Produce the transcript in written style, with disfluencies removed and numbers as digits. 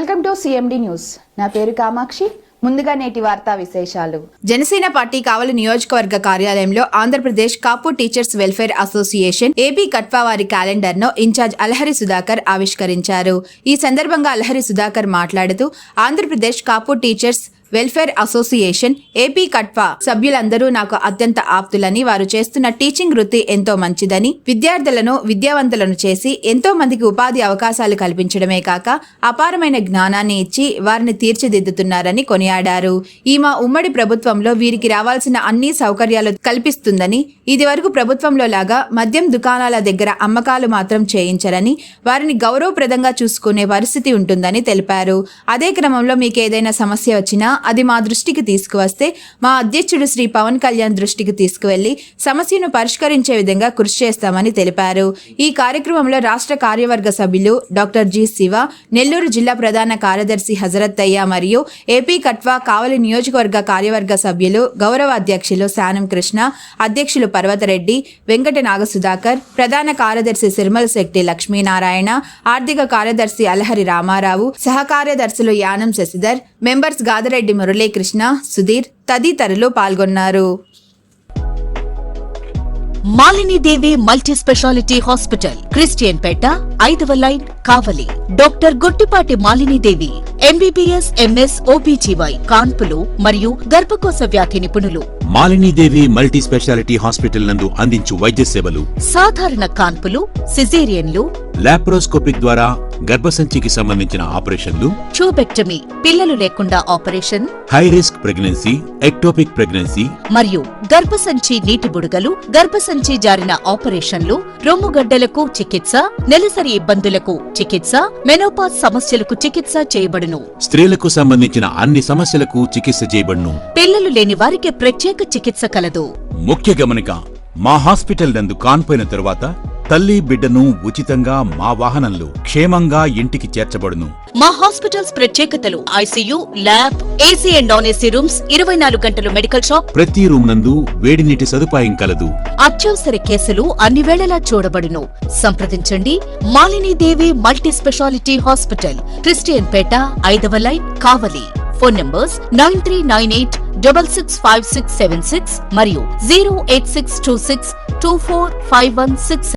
Welcome to CMD news. నా పేరు కామాక్షి. ముందుగా నేటి వార్తా విశేషాలు. జనసేన పార్టీ కావలి నియోజకవర్గ కార్యాలయంలో ఆంధ్రప్రదేశ్ కాపు టీచర్స్ వెల్ఫేర్ అసోసియేషన్ ఏపీ కట్వా వారి క్యాలెండర్ ను ఇన్ఛార్జ్ అలహరి సుధాకర్ ఆవిష్కరించారు. ఈ సందర్భంగా అలహరి సుధాకర్ మాట్లాడుతూ ఆంధ్రప్రదేశ్ కాపు టీచర్స్ వెల్ఫేర్ అసోసియేషన్ ఏపీ కట్వా సభ్యులందరూ నాకు అత్యంత ఆప్తులని, వారు చేస్తున్న టీచింగ్ వృత్తి ఎంతో మంచిదని, విద్యార్థులను విద్యావంతులను చేసి ఎంతో మందికి ఉపాధి అవకాశాలు కల్పించడమే కాక అపారమైన జ్ఞానాన్ని ఇచ్చి వారిని తీర్చిదిద్దుతున్నారని కొనియాడారు. ఈ మా ఉమ్మడి ప్రభుత్వంలో వీరికి రావాల్సిన అన్ని సౌకర్యాలు కల్పిస్తుందని, ఇది వరకు ప్రభుత్వంలో లాగా మద్యం దుకాణాల దగ్గర అమ్మకాలు మాత్రం చేయించరని, వారిని గౌరవప్రదంగా చూసుకునే పరిస్థితి ఉంటుందని తెలిపారు. అదే క్రమంలో మీకు ఏదైనా సమస్య వచ్చినా అది మా దృష్టికి తీసుకువస్తే మా అధ్యక్షుడు శ్రీ పవన్ కళ్యాణ్ దృష్టికి తీసుకువెళ్లి సమస్యను పరిష్కరించే విధంగా కృషి చేస్తామని తెలిపారు. ఈ కార్యక్రమంలో రాష్ట్ర కార్యవర్గ సభ్యులు డాక్టర్ జి శివ, నెల్లూరు జిల్లా ప్రధాన కార్యదర్శి హజరత్తయ్య మరియు ఏపీ కట్వా కావలి నియోజకవర్గ కార్యవర్గ సభ్యులు గౌరవ అధ్యక్షులు శానం కృష్ణ, అధ్యక్షులు పర్వతరెడ్డి, వెంకట నాగసుధాకర్, ప్రధాన కార్యదర్శి సిరిమల శెట్టి లక్ష్మీనారాయణ, ఆర్థిక కార్యదర్శి అలహరి రామారావు, సహ కార్యదర్శులు యానం శశిధర్, మెంబర్స్ గాదరెడ్డి మురళీకృష్ణ, సుధీర్ తదితరులు పాల్గొన్నారు. Malinidevi multi speciality hospital, Christian Peta, 5వ line, Kavali. Doctor Gottipati Malinidevi MBBS, MS, OBGY, కాన్పులు మరియు గర్భకోశ వ్యాధి నిపుణులు. మాలినీదేవి మల్టీ స్పెషాలిటీ హాస్పిటల్ నందు అందించు వైద్య సేవలు: సాధారణ కాన్పులు, సిజేరియన్లు, లాప్రోస్కోపిక్ ద్వారా గర్భసంచికి సంబంధించిన ఆపరేషన్లు, ట్యూబెక్టమీ, పిల్లలు లేకుండా operation, high risk pregnancy, ectopic pregnancy మరియు గర్భసంచి నీటి బుడగలు, గర్భసంచి జారిన ఆపరేషన్లు, రొమ్ముగడ్డలకు చికిత్స, నెలసరి ఇబ్బందులకు చికిత్స, మెనోపాజ్ సమస్యలకు చికిత్స చేయబడును. స్త్రీలకు సంబంధించిన అన్ని సమస్యలకు చికిత్స చేయబడును. పిల్లలు లేని వారికి ప్రత్యేక చికిత్స కలదు. ముఖ్య గమనిక: మా హాస్పిటల్ నందు కాన్పోయిన తరువాత తల్లి బిడ్డను ఉచితంగా మా వాహనంలో క్షేమంగా ఇంటికి చేర్చబడును. మా హాస్పిటల్స్ ప్రత్యేకతలు: ICU, lab, AC and non AC rooms, 24 గంటలు మెడికల్ షాప్, ప్రతి రూమ్ నందు వేడి నీటి సదుపాయం కలదు. అత్యవసర కేసులు అన్ని వేళలా చూడబడును. సంప్రదించండి. Malinidevi multi speciality hospital, Christian Peta, 5వ లైన్, కావలి. ఫోన్ నంబర్స్ 9398665676 మరియు 08626245166.